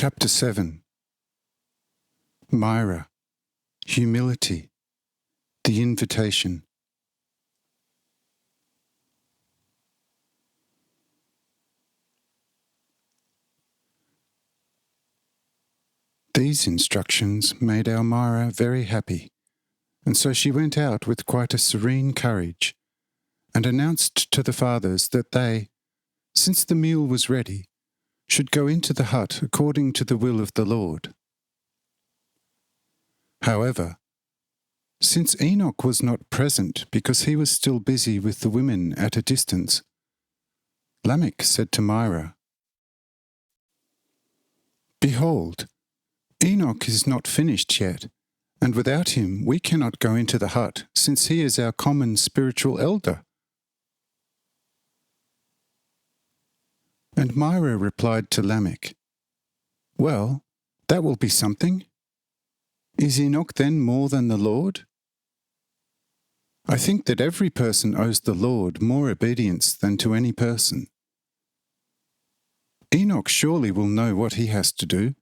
Chapter 7. Myra, Humility, the Invitation. These instructions made our Myra very happy, and so she went out with quite a serene courage, and announced to the fathers that they, since the meal was ready, should go into the hut according to the will of the Lord. However, since Enoch was not present because he was still busy with the women at a distance, Lamech said to Myra, "Behold, Enoch is not finished yet, and without him we cannot go into the hut, since he is our common spiritual elder." And Myra replied to Lamech, "Well, that will be something. Is Enoch then more than the Lord? I think that every person owes the Lord more obedience than to any person. Enoch surely will know what he has to do.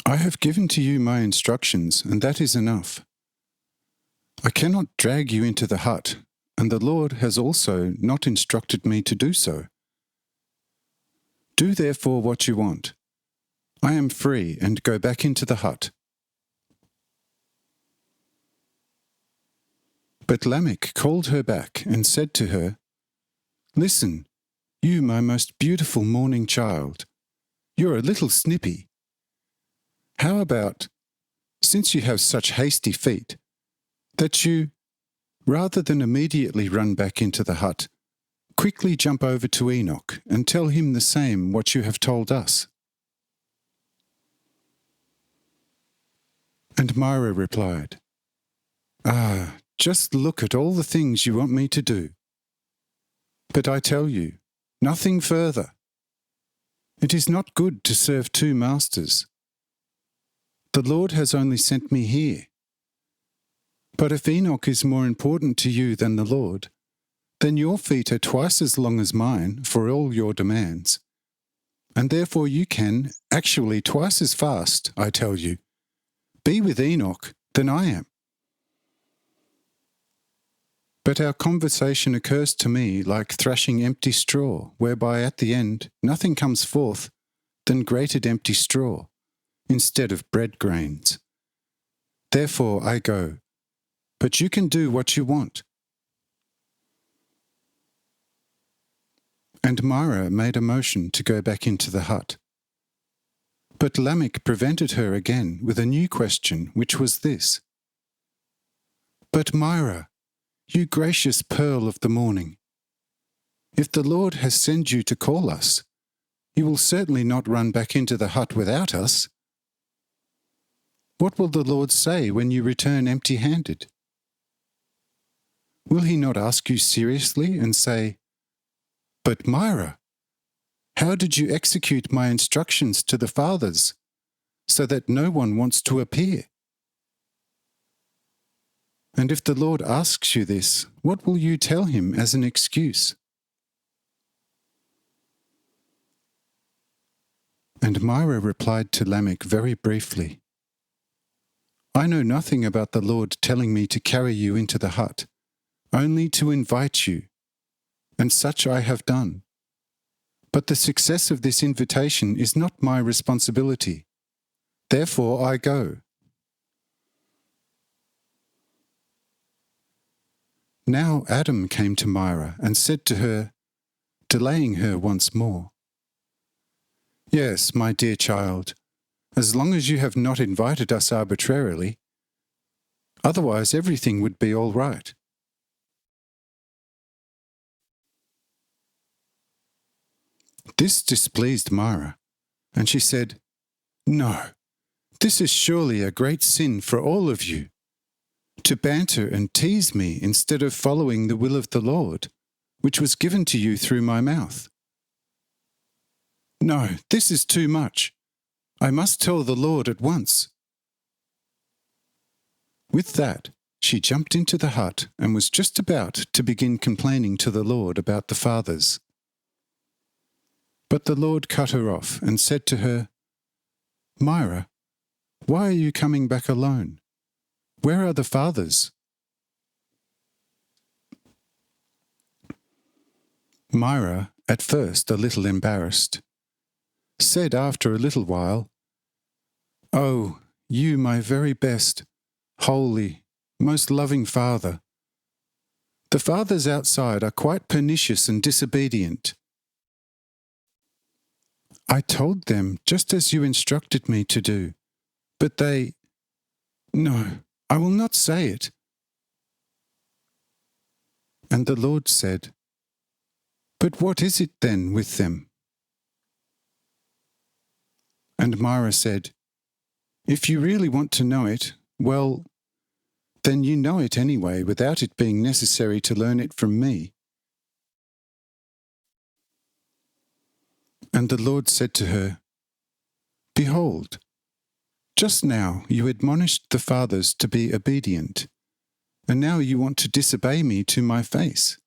I have given to you my instructions, and that is enough. I cannot drag you into the hut, and the Lord has also not instructed me to do so. Do therefore what you want. I am free, and go back into the hut." But Lamech called her back and said to her, "Listen, you my most beautiful morning child, you're a little snippy. How about, since you have such hasty feet, that you, rather than immediately run back into the hut, quickly jump over to Enoch and tell him the same what you have told us?" And Myra replied, Just look at all the things you want me to do. But I tell you, nothing further. It is not good to serve two masters. The Lord has only sent me here. But if Enoch is more important to you than the Lord, then your feet are twice as long as mine for all your demands, and therefore you can, actually twice as fast, I tell you, be with Enoch than I am. But our conversation occurs to me like thrashing empty straw, whereby at the end nothing comes forth than grated empty straw, instead of bread grains. Therefore I go, but you can do what you want." And Myra made a motion to go back into the hut. But Lamech prevented her again with a new question, which was this: "But Myra, you gracious pearl of the morning, if the Lord has sent you to call us, you will certainly not run back into the hut without us. What will the Lord say when you return empty-handed? Will he not ask you seriously and say, 'But Myra, how did you execute my instructions to the fathers, so that no one wants to appear?' And if the Lord asks you this, what will you tell him as an excuse?" And Myra replied to Lamech very briefly, "I know nothing about the Lord telling me to carry you into the hut, only to invite you, and such I have done. But the success of this invitation is not my responsibility. Therefore I go." Now Adam came to Myra and said to her, delaying her once more, "Yes, my dear child, as long as you have not invited us arbitrarily. Otherwise everything would be all right." This displeased Myra, and she said, "No, this is surely a great sin for all of you, to banter and tease me instead of following the will of the Lord, which was given to you through my mouth. No, this is too much. I must tell the Lord at once." With that, she jumped into the hut and was just about to begin complaining to the Lord about the fathers. But the Lord cut her off and said to her, "Myra, why are you coming back alone? Where are the fathers?" Myra, at first a little embarrassed, said after a little while, "Oh, you, my very best, holy, most loving Father, the fathers outside are quite pernicious and disobedient. I told them just as you instructed me to do, but they... No, I will not say it." And the Lord said, "But what is it then with them?" And Myra said, "If you really want to know it, well, then you know it anyway without it being necessary to learn it from me." And the Lord said to her, "Behold, just now you admonished the fathers to be obedient, and now you want to disobey me to my face.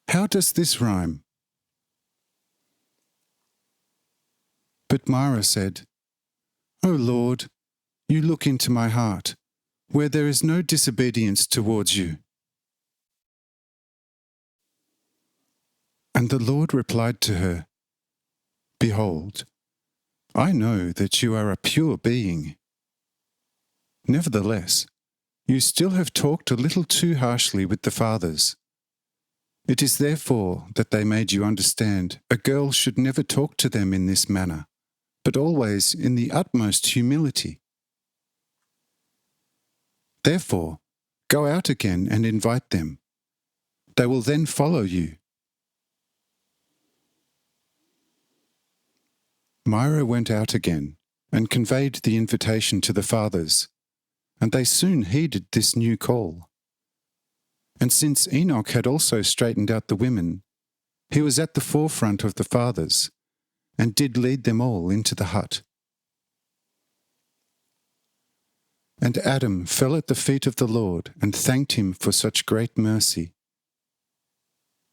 How does this rhyme?" But Myra said, "O Lord, you look into my heart, where there is no disobedience towards you." And the Lord replied to her, "Behold, I know that you are a pure being. Nevertheless, you still have talked a little too harshly with the fathers. It is therefore that they made you understand a girl should never talk to them in this manner, but always in the utmost humility. Therefore, go out again and invite them. They will then follow you." Myra went out again and conveyed the invitation to the fathers, and they soon heeded this new call. And since Enoch had also straightened out the women, he was at the forefront of the fathers, and did lead them all into the hut. And Adam fell at the feet of the Lord and thanked him for such great mercy.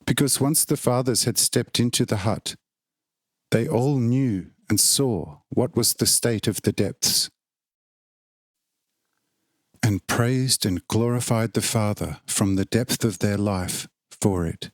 Because once the fathers had stepped into the hut, they all knew and saw what was the state of the depths, and praised and glorified the Father from the depth of their life for it.